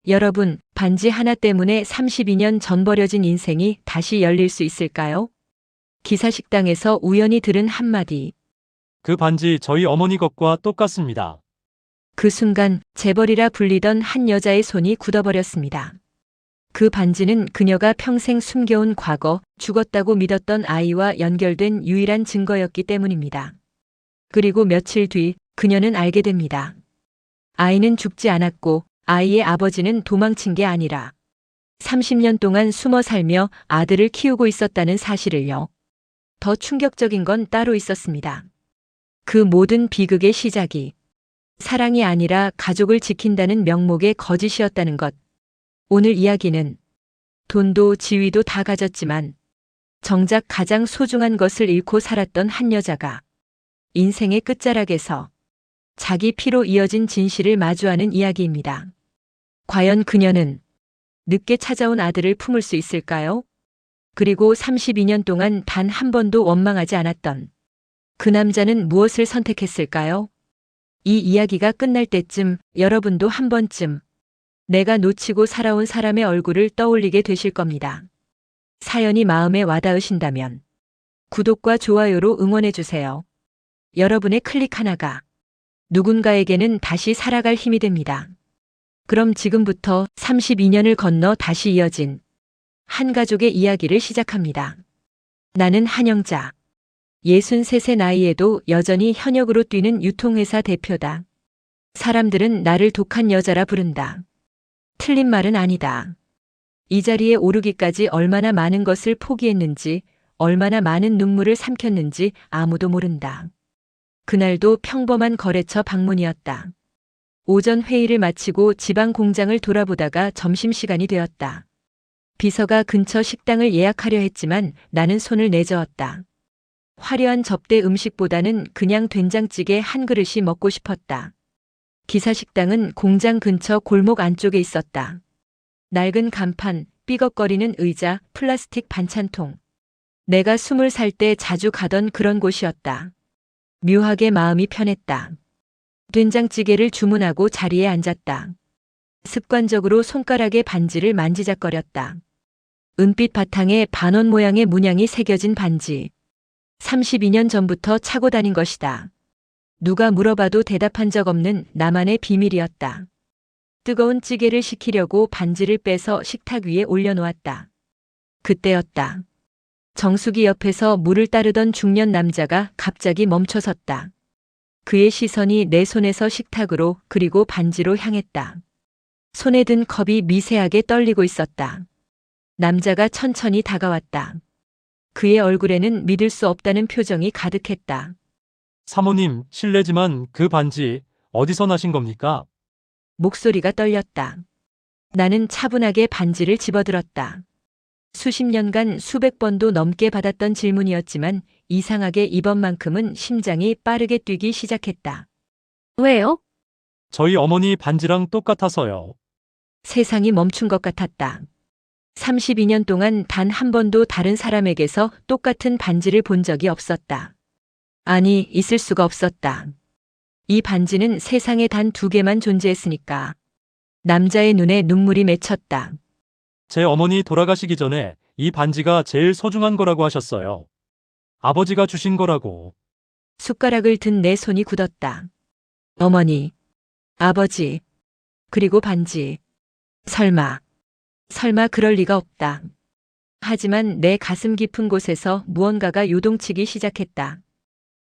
여러분, 반지 하나 때문에 32년 전 버려진 인생이 다시 열릴 수 있을까요? 기사식당에서 우연히 들은 한마디. 그 반지 저희 어머니 것과 똑같습니다. 그 순간 재벌이라 불리던 한 여자의 손이 굳어버렸습니다. 그 반지는 그녀가 평생 숨겨온 과거, 죽었다고 믿었던 아이와 연결된 유일한 증거였기 때문입니다. 그리고 며칠 뒤 그녀는 알게 됩니다. 아이는 죽지 않았고 아이의 아버지는 도망친 게 아니라 30년 동안 숨어 살며 아들을 키우고 있었다는 사실을요. 더 충격적인 건 따로 있었습니다. 그 모든 비극의 시작이 사랑이 아니라 가족을 지킨다는 명목의 거짓이었다는 것. 오늘 이야기는 돈도 지위도 다 가졌지만 정작 가장 소중한 것을 잃고 살았던 한 여자가 인생의 끝자락에서 자기 피로 이어진 진실을 마주하는 이야기입니다. 과연 그녀는 늦게 찾아온 아들을 품을 수 있을까요? 그리고 32년 동안 단 한 번도 원망하지 않았던 그 남자는 무엇을 선택했을까요? 이 이야기가 끝날 때쯤 여러분도 한 번쯤 내가 놓치고 살아온 사람의 얼굴을 떠올리게 되실 겁니다. 사연이 마음에 와닿으신다면 구독과 좋아요로 응원해주세요. 여러분의 클릭 하나가 누군가에게는 다시 살아갈 힘이 됩니다. 그럼 지금부터 32년을 건너 다시 이어진 한 가족의 이야기를 시작합니다. 나는 한영자. 63세 나이에도 여전히 현역으로 뛰는 유통회사 대표다. 사람들은 나를 독한 여자라 부른다. 틀린 말은 아니다. 이 자리에 오르기까지 얼마나 많은 것을 포기했는지, 얼마나 많은 눈물을 삼켰는지 아무도 모른다. 그날도 평범한 거래처 방문이었다. 오전 회의를 마치고 지방 공장을 돌아보다가 점심시간이 되었다. 비서가 근처 식당을 예약하려 했지만 나는 손을 내저었다. 화려한 접대 음식보다는 그냥 된장찌개 한 그릇이 먹고 싶었다. 기사식당은 공장 근처 골목 안쪽에 있었다. 낡은 간판, 삐걱거리는 의자, 플라스틱 반찬통. 내가 20살 때 자주 가던 그런 곳이었다. 묘하게 마음이 편했다. 된장찌개를 주문하고 자리에 앉았다. 습관적으로 손가락에 반지를 만지작거렸다. 은빛 바탕에 반원 모양의 문양이 새겨진 반지. 32년 전부터 차고 다닌 것이다. 누가 물어봐도 대답한 적 없는 나만의 비밀이었다. 뜨거운 찌개를 식히려고 반지를 빼서 식탁 위에 올려놓았다. 그때였다. 정수기 옆에서 물을 따르던 중년 남자가 갑자기 멈춰섰다. 그의 시선이 내 손에서 식탁으로 그리고 반지로 향했다. 손에 든 컵이 미세하게 떨리고 있었다. 남자가 천천히 다가왔다. 그의 얼굴에는 믿을 수 없다는 표정이 가득했다. 사모님, 실례지만 그 반지 어디서 나신 겁니까? 목소리가 떨렸다. 나는 차분하게 반지를 집어들었다. 수십 년간 수백 번도 넘게 받았던 질문이었지만 이상하게 이번만큼은 심장이 빠르게 뛰기 시작했다. 왜요? 저희 어머니 반지랑 똑같아서요. 세상이 멈춘 것 같았다. 32년 동안 단 한 번도 다른 사람에게서 똑같은 반지를 본 적이 없었다. 아니, 있을 수가 없었다. 이 반지는 세상에 단 2개만 존재했으니까. 남자의 눈에 눈물이 맺혔다. 제 어머니 돌아가시기 전에 이 반지가 제일 소중한 거라고 하셨어요. 아버지가 주신 거라고. 숟가락을 든 내 손이 굳었다. 어머니, 아버지, 그리고 반지. 설마 그럴 리가 없다. 하지만 내 가슴 깊은 곳에서 무언가가 요동치기 시작했다.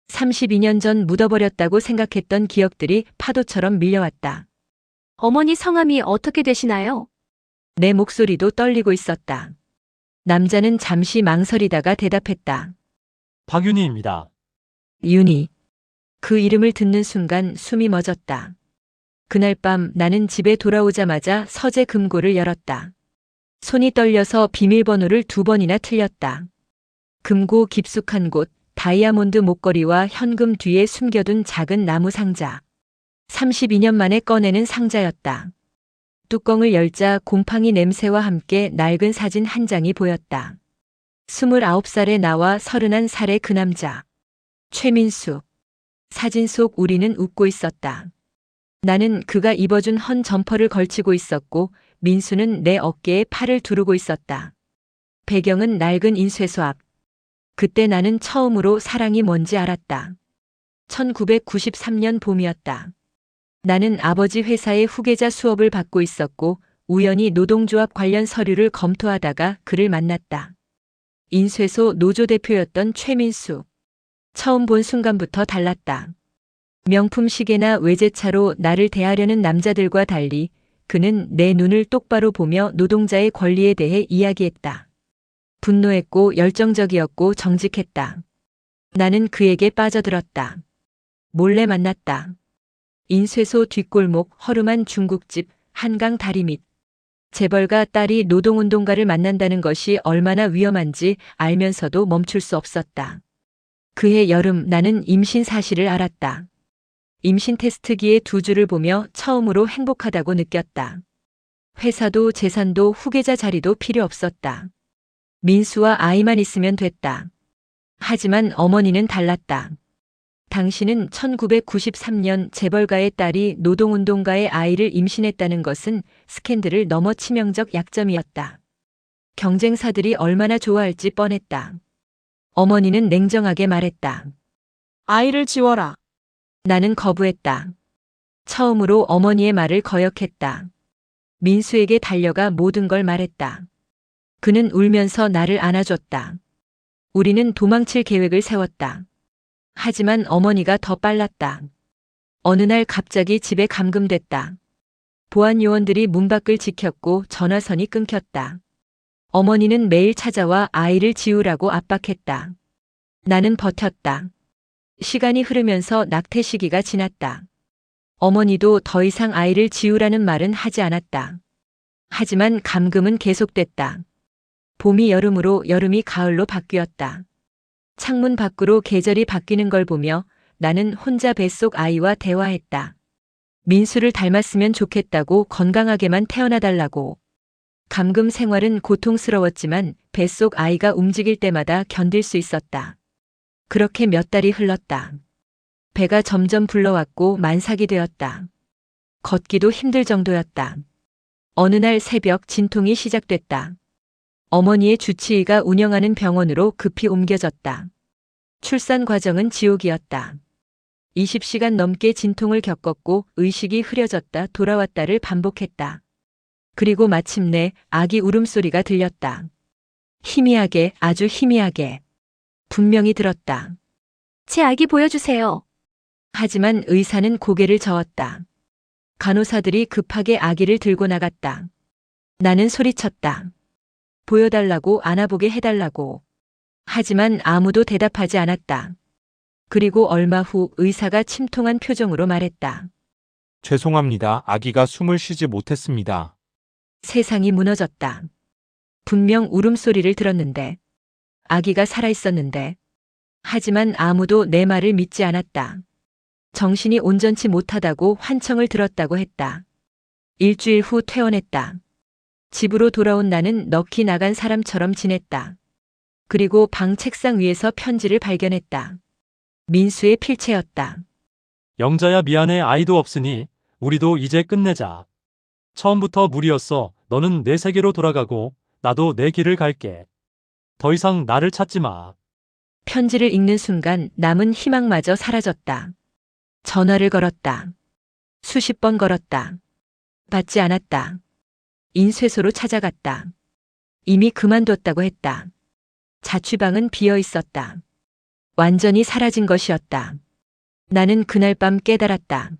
32년 전 묻어버렸다고 생각했던 기억들이 파도처럼 밀려왔다. 어머니 성함이 어떻게 되시나요? 내 목소리도 떨리고 있었다. 남자는 잠시 망설이다가 대답했다. 박윤희입니다. 윤희. 그 이름을 듣는 순간 숨이 멎었다. 그날 밤 나는 집에 돌아오자마자 서재 금고를 열었다. 손이 떨려서 비밀번호를 2번이나 틀렸다. 금고 깊숙한 곳, 다이아몬드 목걸이와 현금 뒤에 숨겨둔 작은 나무 상자. 32년 만에 꺼내는 상자였다. 뚜껑을 열자 곰팡이 냄새와 함께 낡은 사진 한 장이 보였다. 29살의 나와 31살의 그 남자. 최민수. 사진 속 우리는 웃고 있었다. 나는 그가 입어준 헌 점퍼를 걸치고 있었고 민수는 내 어깨에 팔을 두르고 있었다. 배경은 낡은 인쇄소 앞. 그때 나는 처음으로 사랑이 뭔지 알았다. 1993년 봄이었다. 나는 아버지 회사의 후계자 수업을 받고 있었고 우연히 노동조합 관련 서류를 검토하다가 그를 만났다. 인쇄소 노조 대표였던 최민수. 처음 본 순간부터 달랐다. 명품 시계나 외제차로 나를 대하려는 남자들과 달리 그는 내 눈을 똑바로 보며 노동자의 권리에 대해 이야기했다. 분노했고 열정적이었고 정직했다. 나는 그에게 빠져들었다. 몰래 만났다. 인쇄소 뒷골목 허름한 중국집 한강 다리 밑. 재벌가 딸이 노동운동가를 만난다는 것이 얼마나 위험한지 알면서도 멈출 수 없었다. 그해 여름 나는 임신 사실을 알았다. 임신 테스트기의 두 줄을 보며 처음으로 행복하다고 느꼈다. 회사도 재산도 후계자 자리도 필요 없었다. 민수와 아이만 있으면 됐다. 하지만 어머니는 달랐다. 당신은 1993년 재벌가의 딸이 노동운동가의 아이를 임신했다는 것은 스캔들을 넘어 치명적 약점이었다. 경쟁사들이 얼마나 좋아할지 뻔했다. 어머니는 냉정하게 말했다. 아이를 지워라. 나는 거부했다. 처음으로 어머니의 말을 거역했다. 민수에게 달려가 모든 걸 말했다. 그는 울면서 나를 안아줬다. 우리는 도망칠 계획을 세웠다. 하지만 어머니가 더 빨랐다. 어느 날 갑자기 집에 감금됐다. 보안 요원들이 문 밖을 지켰고 전화선이 끊겼다. 어머니는 매일 찾아와 아이를 지우라고 압박했다. 나는 버텼다. 시간이 흐르면서 낙태 시기가 지났다. 어머니도 더 이상 아이를 지우라는 말은 하지 않았다. 하지만 감금은 계속됐다. 봄이 여름으로 여름이 가을로 바뀌었다. 창문 밖으로 계절이 바뀌는 걸 보며 나는 혼자 뱃속 아이와 대화했다. 민수를 닮았으면 좋겠다고 건강하게만 태어나달라고. 감금 생활은 고통스러웠지만 뱃속 아이가 움직일 때마다 견딜 수 있었다. 그렇게 몇 달이 흘렀다. 배가 점점 불러왔고 만삭이 되었다. 걷기도 힘들 정도였다. 어느 날 새벽 진통이 시작됐다. 어머니의 주치의가 운영하는 병원으로 급히 옮겨졌다. 출산 과정은 지옥이었다. 20시간 넘게 진통을 겪었고 의식이 흐려졌다 돌아왔다를 반복했다. 그리고 마침내 아기 울음소리가 들렸다. 희미하게 아주 희미하게. 분명히 들었다. 제 아기 보여주세요. 하지만 의사는 고개를 저었다. 간호사들이 급하게 아기를 들고 나갔다. 나는 소리쳤다. 보여달라고 안아보게 해달라고. 하지만 아무도 대답하지 않았다. 그리고 얼마 후 의사가 침통한 표정으로 말했다. 죄송합니다. 아기가 숨을 쉬지 못했습니다. 세상이 무너졌다. 분명 울음소리를 들었는데, 아기가 살아있었는데, 하지만 아무도 내 말을 믿지 않았다. 정신이 온전치 못하다고 환청을 들었다고 했다. 일주일 후 퇴원했다. 집으로 돌아온 나는 넋이 나간 사람처럼 지냈다. 그리고 방 책상 위에서 편지를 발견했다. 민수의 필체였다. 영자야 미안해 아이도 없으니 우리도 이제 끝내자. 처음부터 무리였어. 너는 내 세계로 돌아가고 나도 내 길을 갈게. 더 이상 나를 찾지 마. 편지를 읽는 순간 남은 희망마저 사라졌다. 전화를 걸었다. 수십 번 걸었다. 받지 않았다. 인쇄소로 찾아갔다. 이미 그만뒀다고 했다. 자취방은 비어 있었다. 완전히 사라진 것이었다. 나는 그날 밤 깨달았다.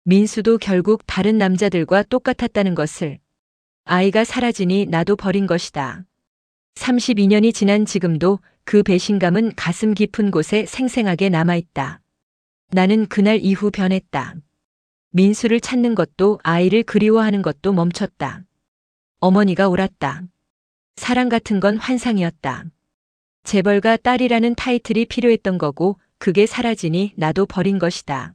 민수도 결국 다른 남자들과 똑같았다는 것을. 아이가 사라지니 나도 버린 것이다. 32년이 지난 지금도 그 배신감은 가슴 깊은 곳에 생생하게 남아있다. 나는 그날 이후 변했다. 민수를 찾는 것도 아이를 그리워하는 것도 멈췄다. 어머니가 옳았다. 사랑 같은 건 환상이었다. 재벌가 딸이라는 타이틀이 필요했던 거고 그게 사라지니 나도 버린 것이다.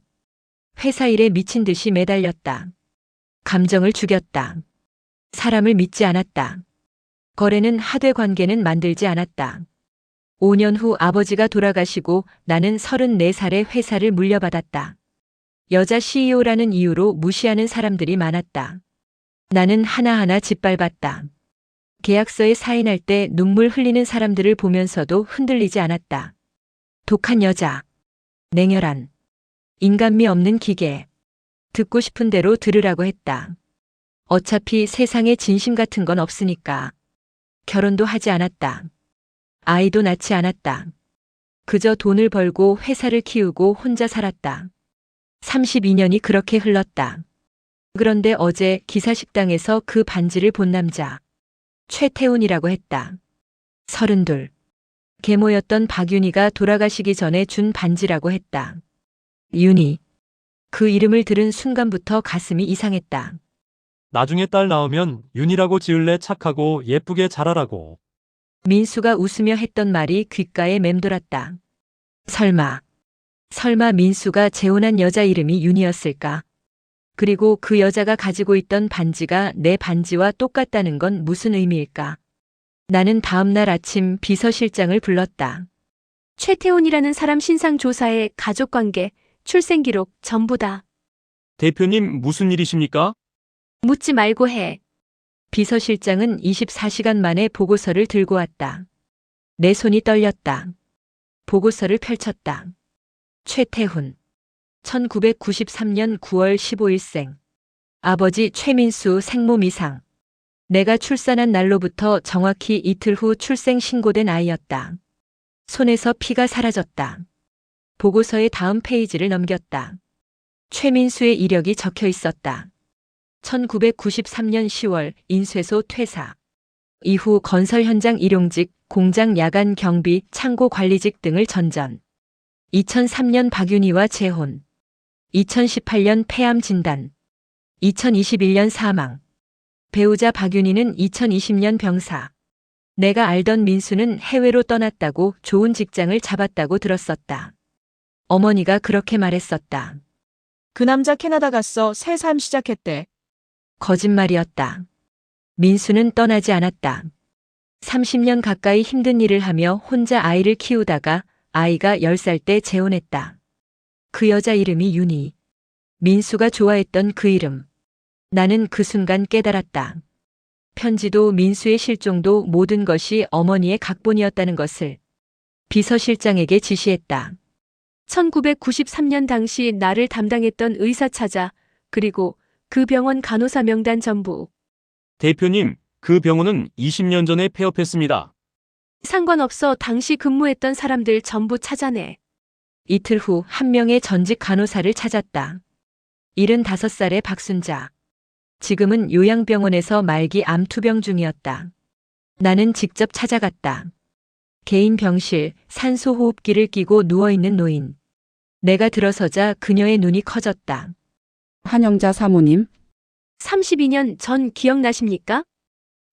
회사 일에 미친 듯이 매달렸다. 감정을 죽였다. 사람을 믿지 않았다. 거래는 하되 관계는 만들지 않았다. 5년 후 아버지가 돌아가시고 나는 34살에 회사를 물려받았다. 여자 CEO라는 이유로 무시하는 사람들이 많았다. 나는 하나하나 짓밟았다. 계약서에 사인할 때 눈물 흘리는 사람들을 보면서도 흔들리지 않았다. 독한 여자. 냉혈한. 인간미 없는 기계. 듣고 싶은 대로 들으라고 했다. 어차피 세상에 진심 같은 건 없으니까. 결혼도 하지 않았다. 아이도 낳지 않았다. 그저 돈을 벌고 회사를 키우고 혼자 살았다. 32년이 그렇게 흘렀다. 그런데 어제 기사식당에서 그 반지를 본 남자. 최태훈이라고 했다. 32. 계모였던 박윤희가 돌아가시기 전에 준 반지라고 했다. 윤희. 그 이름을 들은 순간부터 가슴이 이상했다. 나중에 딸 낳으면 윤이라고 지을래. 착하고 예쁘게 자라라고. 민수가 웃으며 했던 말이 귓가에 맴돌았다. 설마 민수가 재혼한 여자 이름이 윤이었을까? 그리고 그 여자가 가지고 있던 반지가 내 반지와 똑같다는 건 무슨 의미일까? 나는 다음 날 아침 비서실장을 불렀다. 최태훈이라는 사람 신상 조사에 가족관계, 출생기록 전부 다. 대표님, 무슨 일이십니까? 묻지 말고 해. 비서실장은 24시간 만에 보고서를 들고 왔다. 내 손이 떨렸다. 보고서를 펼쳤다. 최태훈. 1993년 9월 15일생. 아버지 최민수 생모 미상. 내가 출산한 날로부터 정확히 이틀 후 출생 신고된 아이였다. 손에서 피가 사라졌다. 보고서의 다음 페이지를 넘겼다. 최민수의 이력이 적혀 있었다. 1993년 10월 인쇄소 퇴사. 이후 건설 현장 일용직, 공장 야간 경비, 창고 관리직 등을 전전. 2003년 박윤희와 재혼. 2018년 폐암 진단. 2021년 사망. 배우자 박윤희는 2020년 병사. 내가 알던 민수는 해외로 떠났다고 좋은 직장을 잡았다고 들었었다. 어머니가 그렇게 말했었다. 그 남자 캐나다 갔어. 새 삶 시작했대. 거짓말이었다. 민수는 떠나지 않았다. 30년 가까이 힘든 일을 하며 혼자 아이를 키우다가 아이가 10살 때 재혼했다. 그 여자 이름이 윤희. 민수가 좋아했던 그 이름. 나는 그 순간 깨달았다. 편지도 민수의 실종도 모든 것이 어머니의 각본이었다는 것을. 비서실장에게 지시했다. 1993년 당시 나를 담당했던 의사 찾아, 그리고 그 병원 간호사 명단 전부. 대표님, 그 병원은 20년 전에 폐업했습니다. 상관없어. 당시 근무했던 사람들 전부 찾아내. 이틀 후 한 명의 전직 간호사를 찾았다. 75살의 박순자. 지금은 요양병원에서 말기 암 투병 중이었다. 나는 직접 찾아갔다. 개인 병실, 산소호흡기를 끼고 누워있는 노인. 내가 들어서자 그녀의 눈이 커졌다. 한영자 사모님, 32년 전 기억나십니까?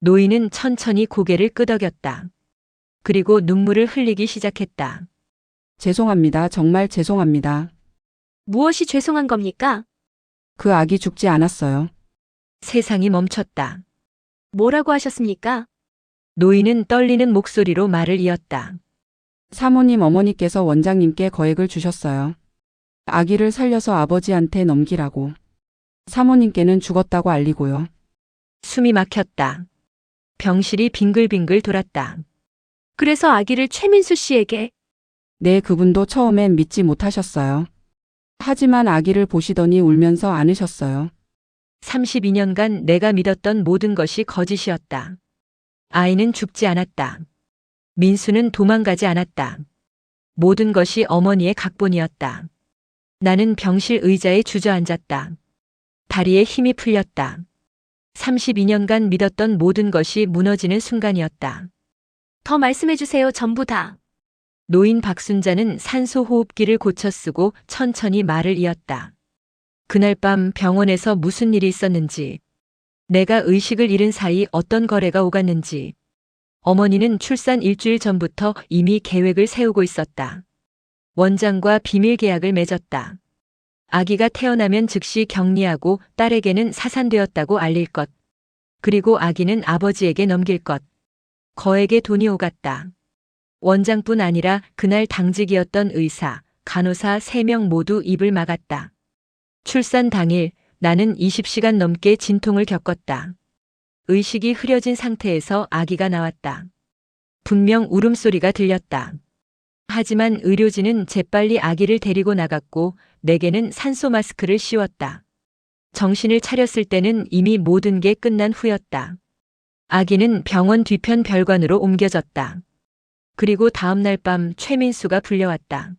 노인은 천천히 고개를 끄덕였다. 그리고 눈물을 흘리기 시작했다. 죄송합니다. 정말 죄송합니다. 무엇이 죄송한 겁니까? 그 아기 죽지 않았어요. 세상이 멈췄다. 뭐라고 하셨습니까? 노인은 떨리는 목소리로 말을 이었다. 사모님 어머니께서 원장님께 거액을 주셨어요. 아기를 살려서 아버지한테 넘기라고. 사모님께는 죽었다고 알리고요. 숨이 막혔다. 병실이 빙글빙글 돌았다. 그래서 아기를 최민수 씨에게. 네, 그분도 처음엔 믿지 못하셨어요. 하지만 아기를 보시더니 울면서 안으셨어요. 32년간 내가 믿었던 모든 것이 거짓이었다. 아이는 죽지 않았다. 민수는 도망가지 않았다. 모든 것이 어머니의 각본이었다. 나는 병실 의자에 주저앉았다. 다리에 힘이 풀렸다. 32년간 믿었던 모든 것이 무너지는 순간이었다. 더 말씀해주세요. 전부 다. 노인 박순자는 산소호흡기를 고쳐 쓰고 천천히 말을 이었다. 그날 밤 병원에서 무슨 일이 있었는지, 내가 의식을 잃은 사이 어떤 거래가 오갔는지, 어머니는 출산 일주일 전부터 이미 계획을 세우고 있었다. 원장과 비밀 계약을 맺었다. 아기가 태어나면 즉시 격리하고 딸에게는 사산되었다고 알릴 것. 그리고 아기는 아버지에게 넘길 것. 거액의 돈이 오갔다. 원장뿐 아니라 그날 당직이었던 의사, 간호사 3명 모두 입을 막았다. 출산 당일 나는 20시간 넘게 진통을 겪었다. 의식이 흐려진 상태에서 아기가 나왔다. 분명 울음소리가 들렸다. 하지만 의료진은 재빨리 아기를 데리고 나갔고 내게는 산소 마스크를 씌웠다. 정신을 차렸을 때는 이미 모든 게 끝난 후였다. 아기는 병원 뒤편 별관으로 옮겨졌다. 그리고 다음 날 밤 최민수가 불려왔다.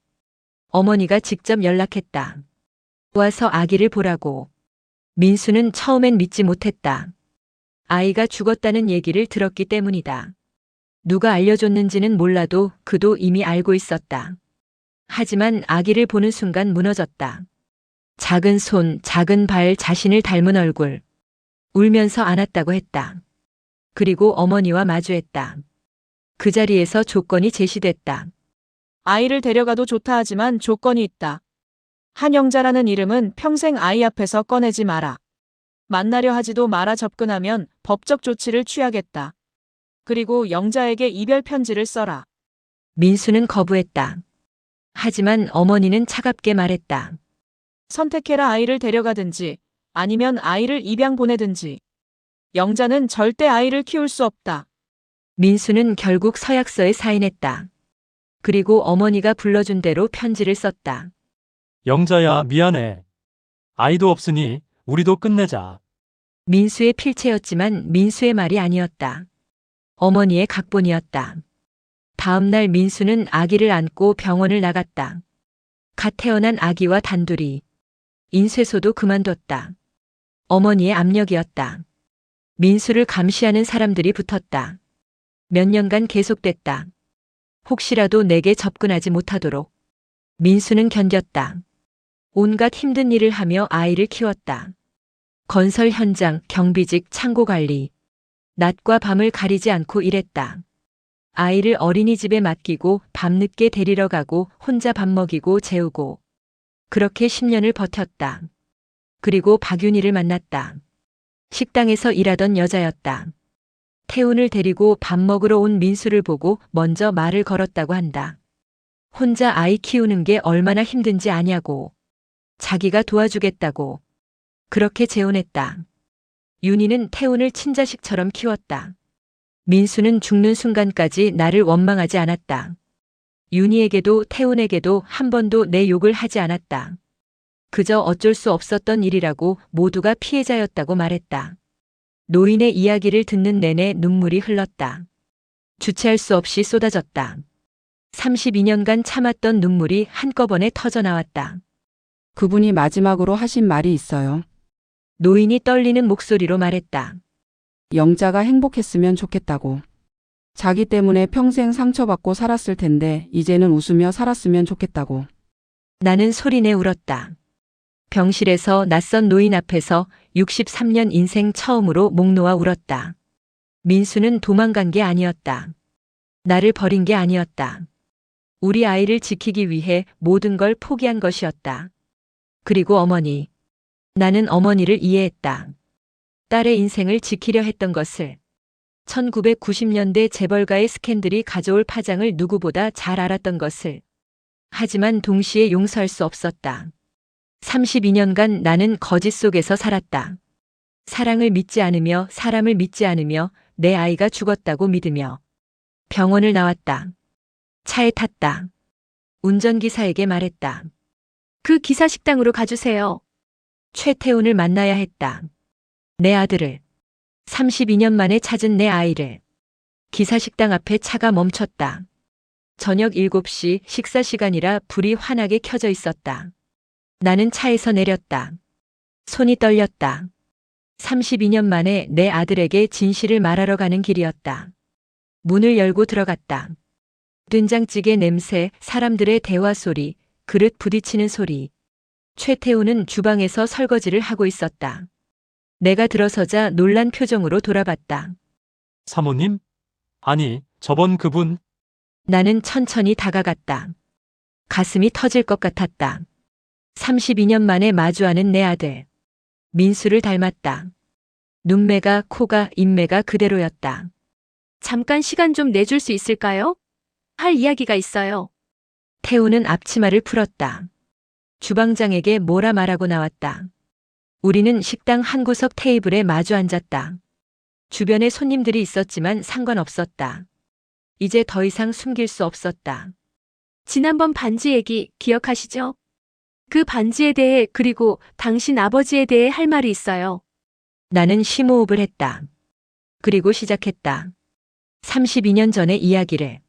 어머니가 직접 연락했다. 와서 아기를 보라고. 민수는 처음엔 믿지 못했다. 아이가 죽었다는 얘기를 들었기 때문이다. 누가 알려줬는지는 몰라도 그도 이미 알고 있었다. 하지만 아기를 보는 순간 무너졌다. 작은 손, 작은 발, 자신을 닮은 얼굴. 울면서 안았다고 했다. 그리고 어머니와 마주했다. 그 자리에서 조건이 제시됐다. 아이를 데려가도 좋다 하지만 조건이 있다. 한영자라는 이름은 평생 아이 앞에서 꺼내지 마라. 만나려 하지도 마라. 접근하면 법적 조치를 취하겠다. 그리고 영자에게 이별 편지를 써라. 민수는 거부했다. 하지만 어머니는 차갑게 말했다. 선택해라. 아이를 데려가든지 아니면 아이를 입양 보내든지. 영자는 절대 아이를 키울 수 없다. 민수는 결국 서약서에 사인했다. 그리고 어머니가 불러준 대로 편지를 썼다. 영자야, 미안해. 아이도 없으니 우리도 끝내자. 민수의 필체였지만 민수의 말이 아니었다. 어머니의 각본이었다. 다음 날 민수는 아기를 안고 병원을 나갔다. 갓 태어난 아기와 단둘이. 인쇄소도 그만뒀다. 어머니의 압력이었다. 민수를 감시하는 사람들이 붙었다. 몇 년간 계속됐다. 혹시라도 내게 접근하지 못하도록. 민수는 견뎠다. 온갖 힘든 일을 하며 아이를 키웠다. 건설 현장, 경비직, 창고 관리. 낮과 밤을 가리지 않고 일했다. 아이를 어린이집에 맡기고 밤늦게 데리러 가고 혼자 밥 먹이고 재우고. 그렇게 10년을 버텼다. 그리고 박윤희를 만났다. 식당에서 일하던 여자였다. 태훈을 데리고 밥 먹으러 온 민수를 보고 먼저 말을 걸었다고 한다. 혼자 아이 키우는 게 얼마나 힘든지 아냐고. 자기가 도와주겠다고. 그렇게 재혼했다. 윤희는 태훈을 친자식처럼 키웠다. 민수는 죽는 순간까지 나를 원망하지 않았다. 윤희에게도 태훈에게도 한 번도 내 욕을 하지 않았다. 그저 어쩔 수 없었던 일이라고 모두가 피해자였다고 말했다. 노인의 이야기를 듣는 내내 눈물이 흘렀다. 주체할 수 없이 쏟아졌다. 32년간 참았던 눈물이 한꺼번에 터져나왔다. 그분이 마지막으로 하신 말이 있어요. 노인이 떨리는 목소리로 말했다. 영자가 행복했으면 좋겠다고. 자기 때문에 평생 상처받고 살았을 텐데 이제는 웃으며 살았으면 좋겠다고. 나는 소리내 울었다. 병실에서 낯선 노인 앞에서 63년 인생 처음으로 목 놓아 울었다. 민수는 도망간 게 아니었다. 나를 버린 게 아니었다. 우리 아이를 지키기 위해 모든 걸 포기한 것이었다. 그리고 어머니. 나는 어머니를 이해했다. 딸의 인생을 지키려 했던 것을. 1990년대 재벌가의 스캔들이 가져올 파장을 누구보다 잘 알았던 것을. 하지만 동시에 용서할 수 없었다. 32년간 나는 거짓 속에서 살았다. 사랑을 믿지 않으며 사람을 믿지 않으며 내 아이가 죽었다고 믿으며. 병원을 나왔다. 차에 탔다. 운전기사에게 말했다. 그 기사 식당으로 가주세요. 최태훈을 만나야 했다. 내 아들을. 32년 만에 찾은 내 아이를. 기사식당 앞에 차가 멈췄다. 저녁 7시 식사 시간이라 불이 환하게 켜져 있었다. 나는 차에서 내렸다. 손이 떨렸다. 32년 만에 내 아들에게 진실을 말하러 가는 길이었다. 문을 열고 들어갔다. 된장찌개 냄새, 사람들의 대화 소리, 그릇 부딪히는 소리. 최태훈은 주방에서 설거지를 하고 있었다. 내가 들어서자 놀란 표정으로 돌아봤다. 사모님? 아니, 저번 그분. 나는 천천히 다가갔다. 가슴이 터질 것 같았다. 32년 만에 마주하는 내 아들. 민수를 닮았다. 눈매가, 코가, 인매가 그대로였다. 잠깐 시간 좀 내줄 수 있을까요? 할 이야기가 있어요. 태우는 앞치마를 풀었다. 주방장에게 뭐라 말하고 나왔다. 우리는 식당 한 구석 테이블에 마주 앉았다. 주변에 손님들이 있었지만 상관없었다. 이제 더 이상 숨길 수 없었다. 지난번 반지 얘기 기억하시죠? 그 반지에 대해 그리고 당신 아버지에 대해 할 말이 있어요. 나는 심호흡을 했다. 그리고 시작했다. 32년 전의 이야기를.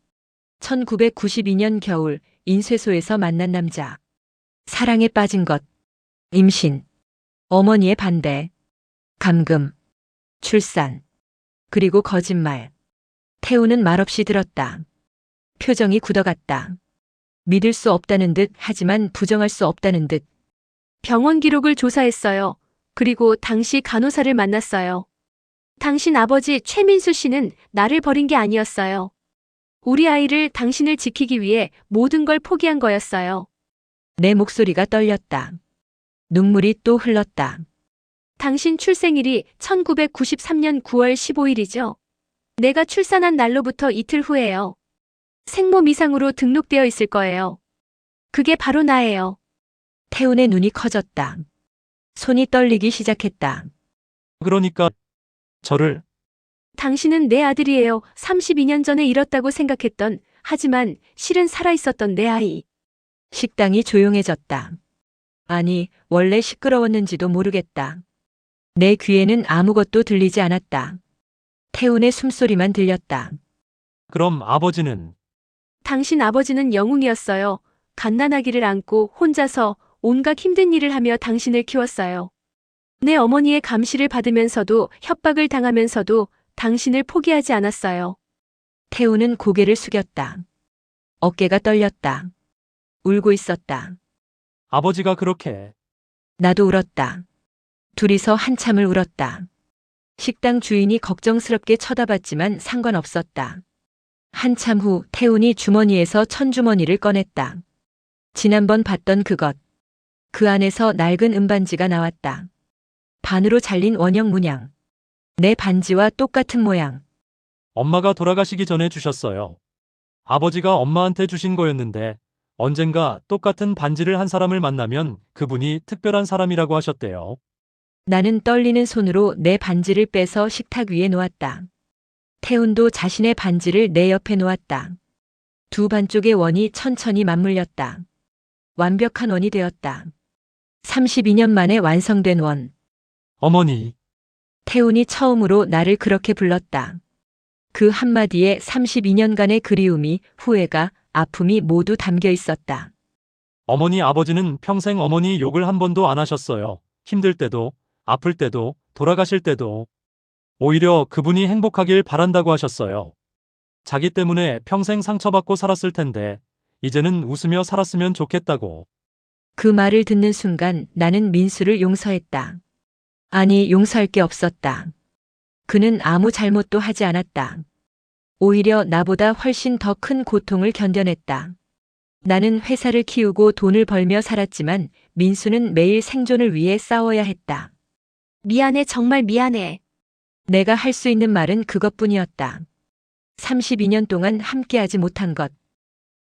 1992년 겨울 인쇄소에서 만난 남자. 사랑에 빠진 것. 임신. 어머니의 반대. 감금. 출산. 그리고 거짓말. 태우는 말없이 들었다. 표정이 굳어갔다. 믿을 수 없다는 듯 하지만 부정할 수 없다는 듯. 병원 기록을 조사했어요. 그리고 당시 간호사를 만났어요. 당신 아버지 최민수 씨는 나를 버린 게 아니었어요. 우리 아이를 당신을 지키기 위해 모든 걸 포기한 거였어요. 내 목소리가 떨렸다. 눈물이 또 흘렀다. 당신 출생일이 1993년 9월 15일이죠. 내가 출산한 날로부터 이틀 후에요. 생모미상으로 등록되어 있을 거예요. 그게 바로 나예요. 태훈의 눈이 커졌다. 손이 떨리기 시작했다. 그러니까 저를 당신은 내 아들이에요. 32년 전에 잃었다고 생각했던, 하지만 실은 살아있었던 내 아이. 식당이 조용해졌다. 아니, 원래 시끄러웠는지도 모르겠다. 내 귀에는 아무것도 들리지 않았다. 태훈의 숨소리만 들렸다. 그럼 아버지는 당신 아버지는 영웅이었어요. 갓난아기를 안고 혼자서 온갖 힘든 일을 하며 당신을 키웠어요. 내 어머니의 감시를 받으면서도 협박을 당하면서도 당신을 포기하지 않았어요. 태훈은 고개를 숙였다. 어깨가 떨렸다. 울고 있었다. 아버지가 그렇게 나도 울었다. 둘이서 한참을 울었다. 식당 주인이 걱정스럽게 쳐다봤지만 상관없었다. 한참 후 태훈이 주머니에서 천주머니를 꺼냈다. 지난번 봤던 그것. 그 안에서 낡은 은반지가 나왔다. 반으로 잘린 원형 문양. 내 반지와 똑같은 모양. 엄마가 돌아가시기 전에 주셨어요. 아버지가 엄마한테 주신 거였는데 언젠가 똑같은 반지를 한 사람을 만나면 그분이 특별한 사람이라고 하셨대요. 나는 떨리는 손으로 내 반지를 빼서 식탁 위에 놓았다. 태훈도 자신의 반지를 내 옆에 놓았다. 두 반쪽의 원이 천천히 맞물렸다. 완벽한 원이 되었다. 32년 만에 완성된 원. 어머니, 태훈이 처음으로 나를 그렇게 불렀다. 그 한마디에 32년간의 그리움이, 후회가, 아픔이 모두 담겨 있었다. 어머니 아버지는 평생 어머니 욕을 한 번도 안 하셨어요. 힘들 때도, 아플 때도, 돌아가실 때도. 오히려 그분이 행복하길 바란다고 하셨어요. 자기 때문에 평생 상처받고 살았을 텐데 이제는 웃으며 살았으면 좋겠다고. 그 말을 듣는 순간 나는 민수를 용서했다. 아니, 용서할 게 없었다. 그는 아무 잘못도 하지 않았다. 오히려 나보다 훨씬 더 큰 고통을 견뎌냈다. 나는 회사를 키우고 돈을 벌며 살았지만 민수는 매일 생존을 위해 싸워야 했다. 미안해, 정말 미안해. 내가 할 수 있는 말은 그것뿐이었다. 32년 동안 함께하지 못한 것.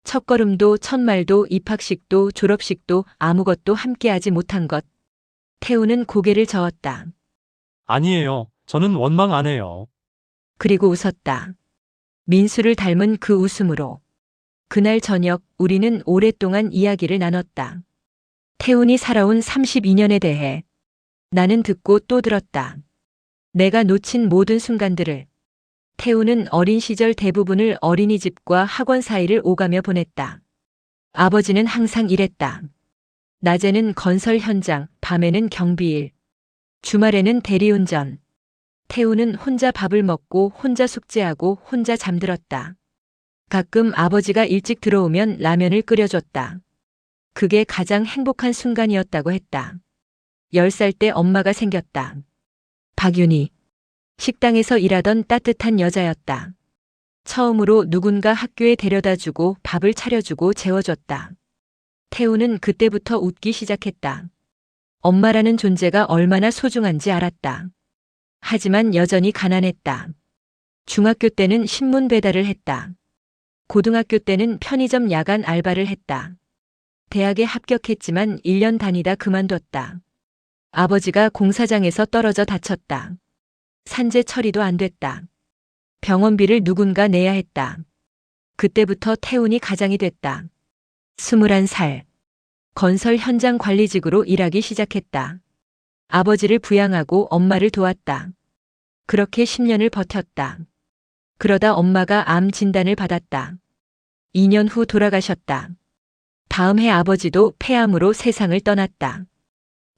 첫걸음도 첫말도 입학식도 졸업식도 아무것도 함께하지 못한 것. 태우는 고개를 저었다. 아니에요. 저는 원망 안 해요. 그리고 웃었다. 민수를 닮은 그 웃음으로. 그날 저녁 우리는 오랫동안 이야기를 나눴다. 태훈이 살아온 32년에 대해. 나는 듣고 또 들었다. 내가 놓친 모든 순간들을. 태훈은 어린 시절 대부분을 어린이집과 학원 사이를 오가며 보냈다. 아버지는 항상 일했다. 낮에는 건설 현장, 밤에는 경비일. 주말에는 대리운전. 태훈은 혼자 밥을 먹고 혼자 숙제하고 혼자 잠들었다. 가끔 아버지가 일찍 들어오면 라면을 끓여줬다. 그게 가장 행복한 순간이었다고 했다. 10살 때 엄마가 생겼다. 박윤희. 식당에서 일하던 따뜻한 여자였다. 처음으로 누군가 학교에 데려다주고 밥을 차려주고 재워줬다. 태우는 그때부터 웃기 시작했다. 엄마라는 존재가 얼마나 소중한지 알았다. 하지만 여전히 가난했다. 중학교 때는 신문 배달을 했다. 고등학교 때는 편의점 야간 알바를 했다. 대학에 합격했지만 1년 다니다 그만뒀다. 아버지가 공사장에서 떨어져 다쳤다. 산재 처리도 안 됐다. 병원비를 누군가 내야 했다. 그때부터 태훈이 가장이 됐다. 21살. 건설 현장 관리직으로 일하기 시작했다. 아버지를 부양하고 엄마를 도왔다. 그렇게 10년을 버텼다. 그러다 엄마가 암 진단을 받았다. 2년 후 돌아가셨다. 다음 해 아버지도 폐암으로 세상을 떠났다.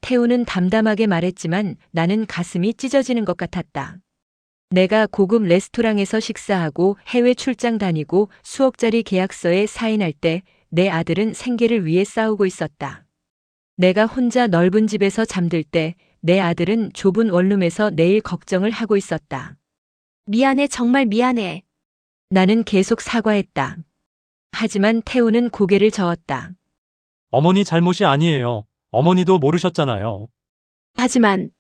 태우는 담담하게 말했지만 나는 가슴이 찢어지는 것 같았다. 내가 고급 레스토랑에서 식사하고 해외 출장 다니고 수억짜리 계약서에 사인할 때 내 아들은 생계를 위해 싸우고 있었다. 내가 혼자 넓은 집에서 잠들 때 내 아들은 좁은 원룸에서 내일 걱정을 하고 있었다. 미안해, 정말 미안해. 나는 계속 사과했다. 하지만 태우는 고개를 저었다. 어머니 잘못이 아니에요. 어머니도 모르셨잖아요. 하지만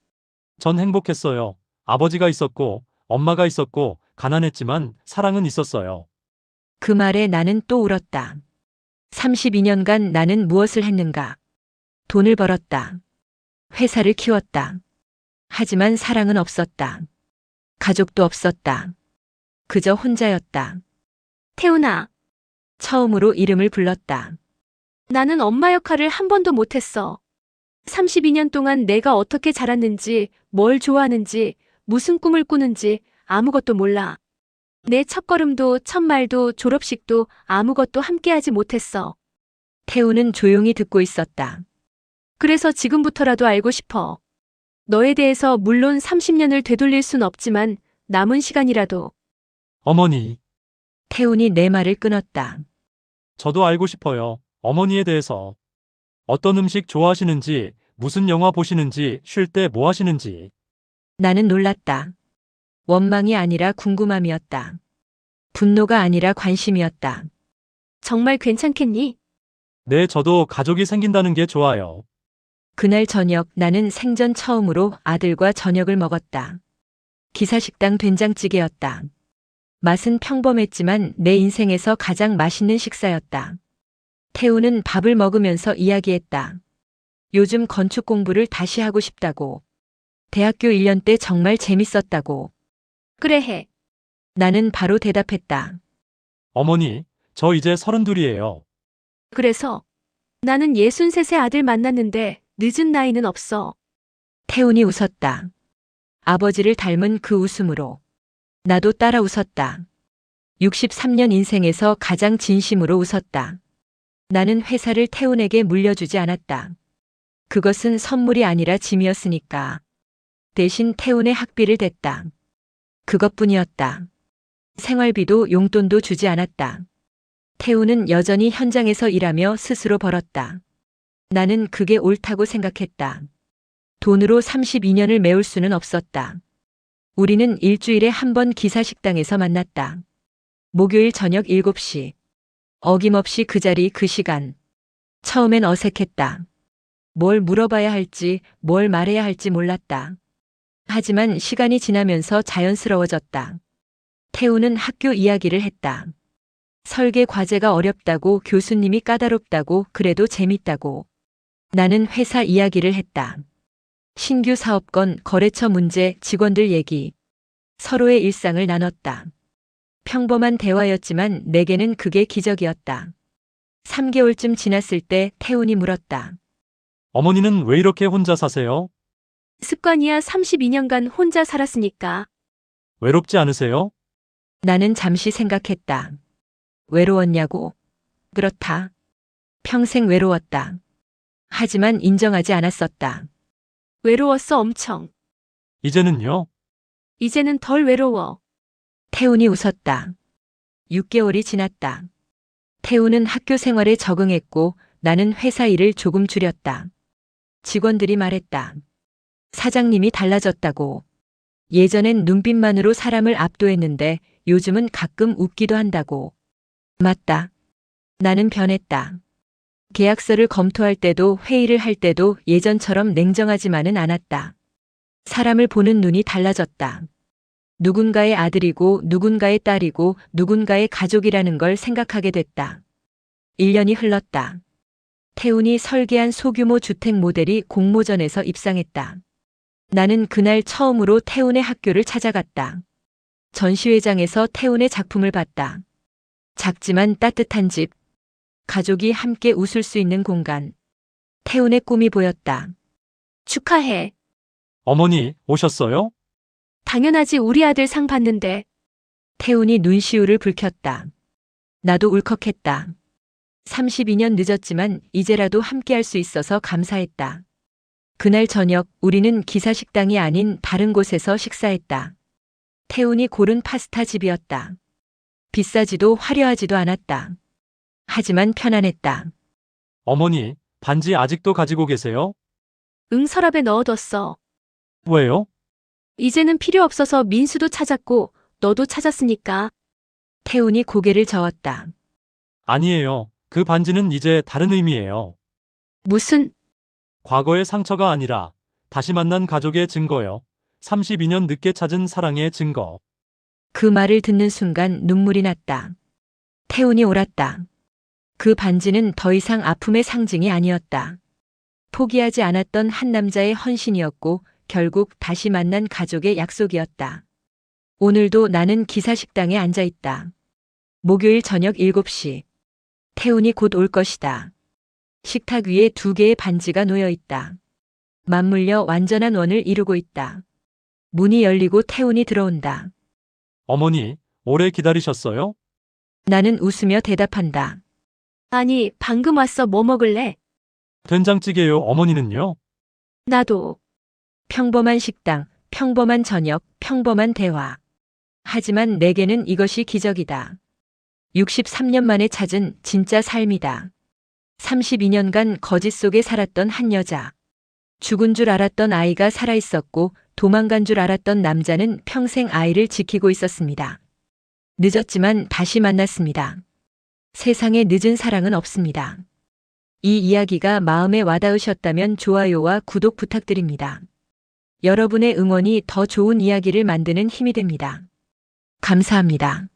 전 행복했어요. 아버지가 있었고, 엄마가 있었고, 가난했지만 사랑은 있었어요. 그 말에 나는 또 울었다. 32년간 나는 무엇을 했는가? 돈을 벌었다. 회사를 키웠다. 하지만 사랑은 없었다. 가족도 없었다. 그저 혼자였다. 태훈아, 처음으로 이름을 불렀다. 나는 엄마 역할을 한 번도 못했어. 32년 동안 내가 어떻게 자랐는지, 뭘 좋아하는지, 무슨 꿈을 꾸는지 아무것도 몰라. 내 첫걸음도 첫말도 졸업식도 아무것도 함께하지 못했어. 태우는 조용히 듣고 있었다. 그래서 지금부터라도 알고 싶어. 너에 대해서 물론 30년을 되돌릴 순 없지만 남은 시간이라도. 어머니, 태훈이 내 말을 끊었다. 저도 알고 싶어요. 어머니에 대해서. 어떤 음식 좋아하시는지, 무슨 영화 보시는지, 쉴 때 뭐 하시는지. 나는 놀랐다. 원망이 아니라 궁금함이었다. 분노가 아니라 관심이었다. 정말 괜찮겠니? 네, 저도 가족이 생긴다는 게 좋아요. 그날 저녁 나는 생전 처음으로 아들과 저녁을 먹었다. 기사식당 된장찌개였다. 맛은 평범했지만 내 인생에서 가장 맛있는 식사였다. 태우는 밥을 먹으면서 이야기했다. 요즘 건축 공부를 다시 하고 싶다고. 대학교 1년 때 정말 재밌었다고. 그래 해. 나는 바로 대답했다. 어머니, 저 이제 32이에요. 그래서 나는 63세 아들 만났는데 늦은 나이는 없어. 태훈이 웃었다. 아버지를 닮은 그 웃음으로. 나도 따라 웃었다. 63년 인생에서 가장 진심으로 웃었다. 나는 회사를 태훈에게 물려주지 않았다. 그것은 선물이 아니라 짐이었으니까. 대신 태훈의 학비를 댔다. 그것뿐이었다. 생활비도 용돈도 주지 않았다. 태훈은 여전히 현장에서 일하며 스스로 벌었다. 나는 그게 옳다고 생각했다. 돈으로 32년을 메울 수는 없었다. 우리는 일주일에 한 번 기사식당에서 만났다. 목요일 저녁 7시. 어김없이 그 자리 그 시간. 처음엔 어색했다. 뭘 물어봐야 할지, 뭘 말해야 할지 몰랐다. 하지만 시간이 지나면서 자연스러워졌다. 태우는 학교 이야기를 했다. 설계 과제가 어렵다고, 교수님이 까다롭다고, 그래도 재밌다고. 나는 회사 이야기를 했다. 신규 사업건, 거래처 문제, 직원들 얘기. 서로의 일상을 나눴다. 평범한 대화였지만 내게는 그게 기적이었다. 3개월쯤 지났을 때 태훈이 물었다. 어머니는 왜 이렇게 혼자 사세요? 습관이야. 32년간 혼자 살았으니까. 외롭지 않으세요? 나는 잠시 생각했다. 외로웠냐고? 그렇다. 평생 외로웠다. 하지만 인정하지 않았었다. 외로웠어, 엄청. 이제는요? 이제는 덜 외로워. 태훈이 웃었다. 6개월이 지났다. 태훈은 학교 생활에 적응했고 나는 회사 일을 조금 줄였다. 직원들이 말했다. 사장님이 달라졌다고. 예전엔 눈빛만으로 사람을 압도했는데 요즘은 가끔 웃기도 한다고. 맞다. 나는 변했다. 계약서를 검토할 때도 회의를 할 때도 예전처럼 냉정하지만은 않았다. 사람을 보는 눈이 달라졌다. 누군가의 아들이고 누군가의 딸이고 누군가의 가족이라는 걸 생각하게 됐다. 1년이 흘렀다. 태훈이 설계한 소규모 주택 모델이 공모전에서 입상했다. 나는 그날 처음으로 태훈의 학교를 찾아갔다. 전시회장에서 태훈의 작품을 봤다. 작지만 따뜻한 집, 가족이 함께 웃을 수 있는 공간. 태훈의 꿈이 보였다. 축하해. 어머니, 오셨어요? 당연하지 우리 아들 상 받는데. 태훈이 눈시울을 붉혔다. 나도 울컥했다. 32년 늦었지만 이제라도 함께할 수 있어서 감사했다. 그날 저녁 우리는 기사식당이 아닌 다른 곳에서 식사했다. 태훈이 고른 파스타 집이었다. 비싸지도 화려하지도 않았다. 하지만 편안했다. 어머니, 반지 아직도 가지고 계세요? 응, 서랍에 넣어뒀어. 왜요? 이제는 필요 없어서 민수도 찾았고 너도 찾았으니까. 태훈이 고개를 저었다. 아니에요. 그 반지는 이제 다른 의미예요. 무슨? 과거의 상처가 아니라 다시 만난 가족의 증거요. 32년 늦게 찾은 사랑의 증거. 그 말을 듣는 순간 눈물이 났다. 태훈이 옳았다. 그 반지는 더 이상 아픔의 상징이 아니었다. 포기하지 않았던 한 남자의 헌신이었고 결국 다시 만난 가족의 약속이었다. 오늘도 나는 기사식당에 앉아 있다. 목요일 저녁 7시. 태훈이 곧 올 것이다. 식탁 위에 2개의 반지가 놓여 있다. 맞물려 완전한 원을 이루고 있다. 문이 열리고 태훈이 들어온다. 어머니, 오래 기다리셨어요? 나는 웃으며 대답한다. 아니, 방금 왔어. 뭐 먹을래? 된장찌개요. 어머니는요? 나도. 평범한 식당, 평범한 저녁, 평범한 대화. 하지만 내게는 이것이 기적이다. 63년 만에 찾은 진짜 삶이다. 32년간 거짓 속에 살았던 한 여자. 죽은 줄 알았던 아이가 살아있었고 도망간 줄 알았던 남자는 평생 아이를 지키고 있었습니다. 늦었지만 다시 만났습니다. 세상에 늦은 사랑은 없습니다. 이 이야기가 마음에 와닿으셨다면 좋아요와 구독 부탁드립니다. 여러분의 응원이 더 좋은 이야기를 만드는 힘이 됩니다. 감사합니다.